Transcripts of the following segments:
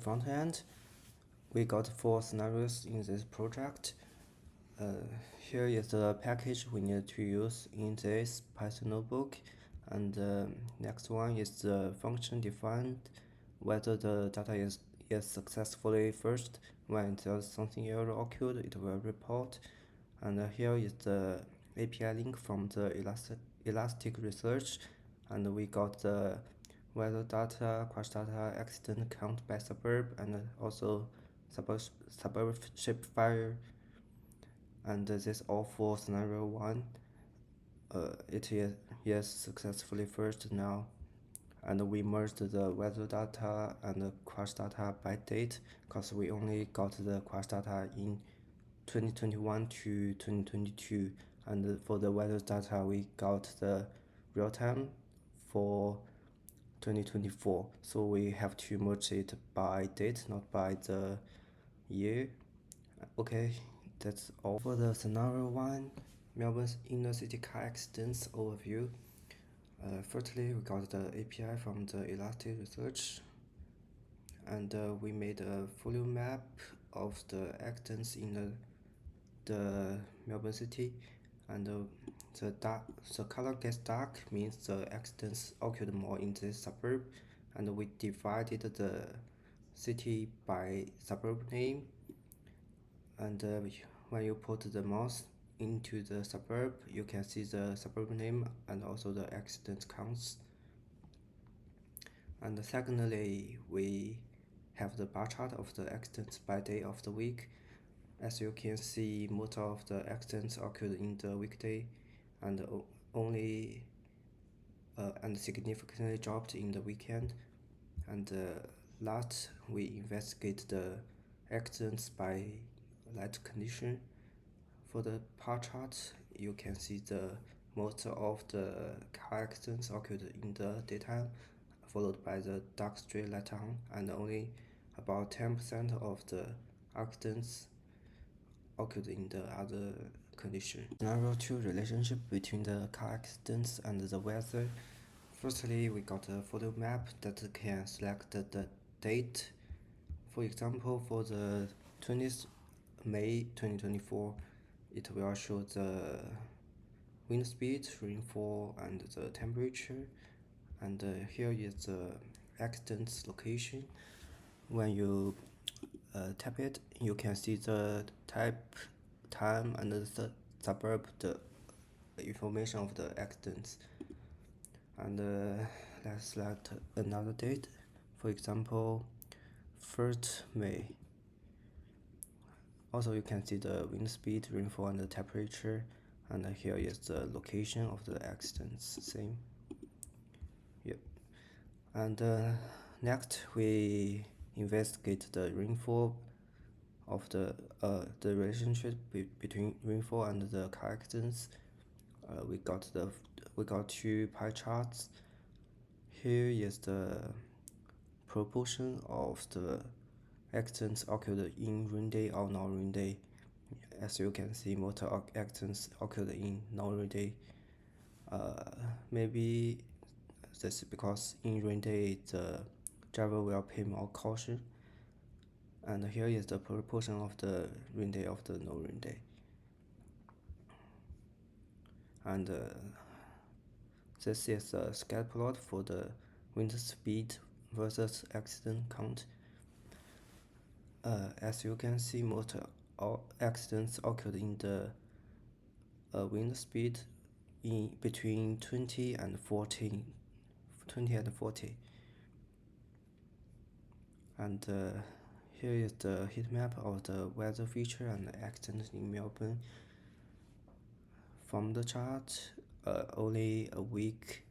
front end. We got 4 scenarios in this project. Here is the package we need to use in this Python notebook. And next one is the function defined, whether the data is successfully first. When there's something error occurred, it will report. And here is the API link from the Elasticsearch, and we got the weather data, crash data, accident count by suburb, and also suburb shapefile. And this all for scenario 1. It is successfully first now. And we merged the weather data and the crash data by date, because we only got the crash data in 2021 to 2022, and for the weather data we got the real time for 2024, so we have to merge it by date, not by the year. Okay, that's all for the scenario 1, Melbourne's inner city car accidents overview. Firstly, we got the API from the Elasticsearch, and we made a volume map of the accidents in the Melbourne city, and the color gets dark means the accidents occurred more in this suburb, and we divided the city by suburb name, and when you put the mouse into the suburb, you can see the suburb name and also the accident counts. And secondly, we have the bar chart of the accidents by day of the week. As you can see, most of the accidents occurred in the weekday, and and significantly dropped in the weekend. And last, we investigate the accidents by light condition. For the bar chart, you can see the most of the car accidents occurred in the daytime, followed by the dark straight light on, and only about 10% of the accidents occurred in the other condition. Scenario 2, relationship between the car accidents and the weather. Firstly, we got a photo map that can select the date. For example, for the 20th May 2024, it will show the wind speed, rainfall, and the temperature. And here is the accident's location. When you tap it, you can see the type, time, and the suburb, the information of the accidents. And let's select another date, for example 1st May. Also, you can see the wind speed, rainfall, and the temperature, and here is the location of the accidents, same. Yep. And next, we investigate the rainfall of the relationship between rainfall and the car accidents. We got 2 pie charts. Here is the proportion of the accidents occurred in rain day or non-rain day. As you can see, most accidents occurred in non-rain day. Maybe that's because in rain day the driver will pay more caution. And here is the proportion of the rain day of the non-rain day. And this is a scatter plot for the wind speed versus accident count. As you can see, most accidents occurred in the wind speed in between 20 and 40. And here is the heat map of the weather feature and accidents in Melbourne. From the chart, only a weak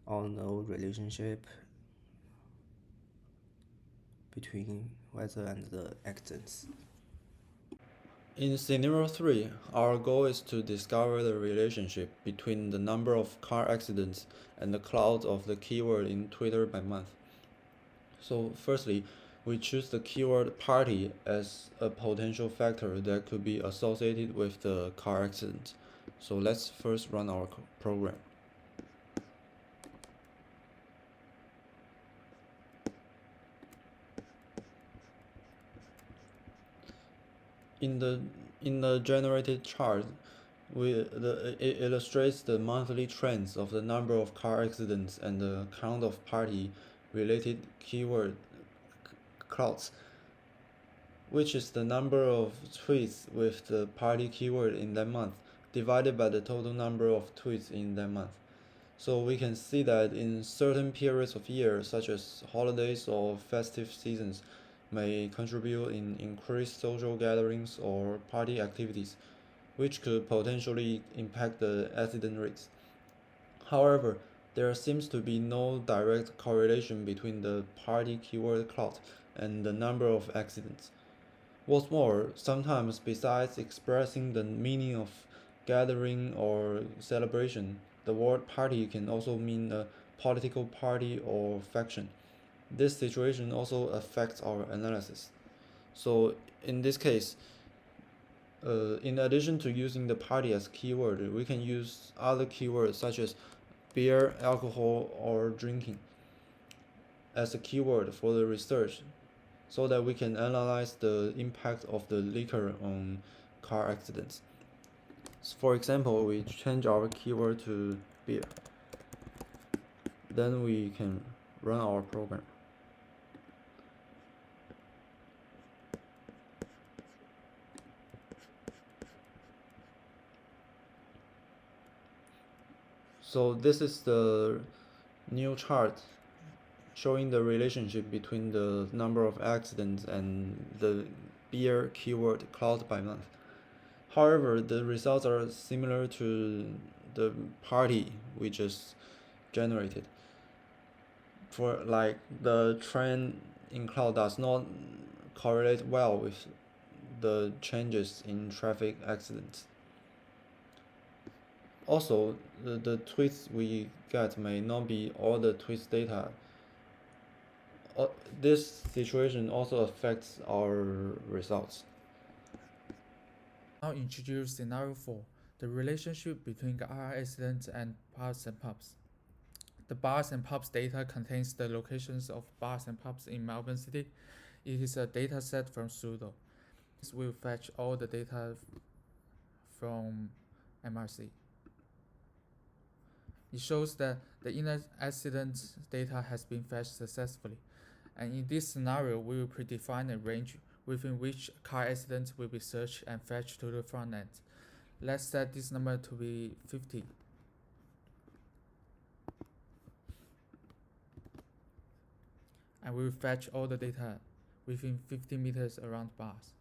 or no relationship between weather and the accidents. In scenario 3, our goal is to discover the relationship between the number of car accidents and the cloud of the keyword in Twitter by month. So firstly, we choose the keyword party as a potential factor that could be associated with the car accident. So let's first run our program. In the generated chart, it illustrates the monthly trends of the number of car accidents and the count of party-related keyword clouds, which is the number of tweets with the party keyword in that month divided by the total number of tweets in that month. So we can see that in certain periods of year, such as holidays or festive seasons, may contribute in increased social gatherings or party activities, which could potentially impact the accident rates. However, there seems to be no direct correlation between the party keyword cloud and the number of accidents. What's more, sometimes besides expressing the meaning of gathering or celebration, the word party can also mean a political party or faction. This situation also affects our analysis. So in this case, in addition to using the party as keyword, we can use other keywords such as beer, alcohol, or drinking as a keyword for the research so that we can analyze the impact of the liquor on car accidents. For example, we change our keyword to beer. Then we can run our program. So this is the new chart showing the relationship between the number of accidents and the beer keyword cloud by month. However, the results are similar to the party we just generated. For like the trend in cloud does not correlate well with the changes in traffic accidents. Also, the tweets we get may not be all the tweets data. This situation also affects our results. Now introduce scenario 4, the relationship between car accidents and bars and pubs. The bars and pubs data contains the locations of bars and pubs in Melbourne City. It is a data set from Sudo. This will fetch all the data from MRC. It shows that the inner accident data has been fetched successfully. And in this scenario, we will predefine a range within which car accidents will be searched and fetched to the front end. Let's set this number to be 50. And we will fetch all the data within 50 meters around bars.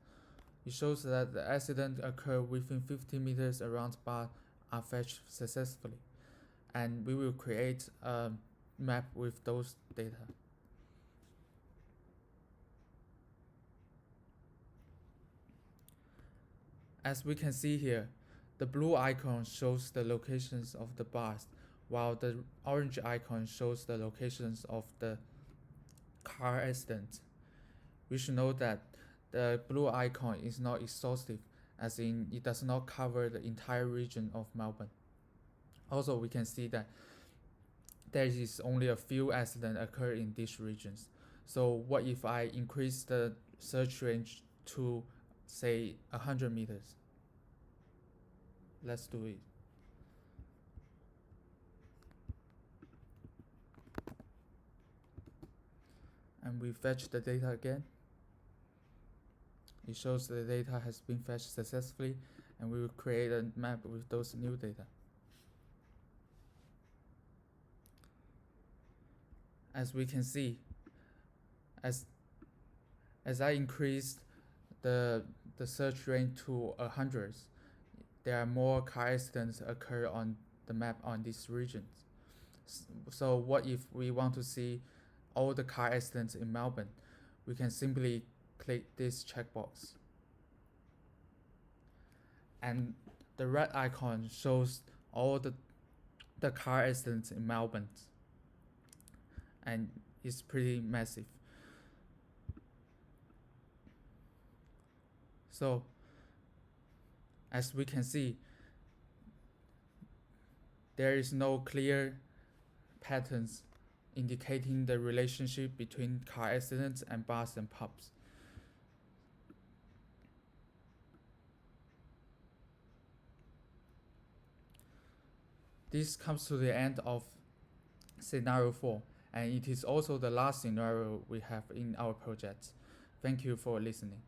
It shows that the accident occurred within 50 meters around bar are fetched successfully. And we will create a map with those data. As we can see here, the blue icon shows the locations of the bars, while the orange icon shows the locations of the car accidents. We should note that the blue icon is not exhaustive, as in it does not cover the entire region of Melbourne. Also, we can see that there is only a few accidents occur in these regions. So what if I increase the search range to say 100 meters? Let's do it. And we fetch the data again. It shows the data has been fetched successfully, and we will create a map with those new data. As we can see, as I increased the search range to 100, there are more car accidents occur on the map on these regions. So what if we want to see all the car accidents in Melbourne? We can simply click this checkbox. And the red icon shows all the car accidents in Melbourne. And it's pretty massive. So, as we can see, there is no clear patterns indicating the relationship between car accidents and bars and pubs. This comes to the end of scenario 4, and it is also the last scenario we have in our project. Thank you for listening.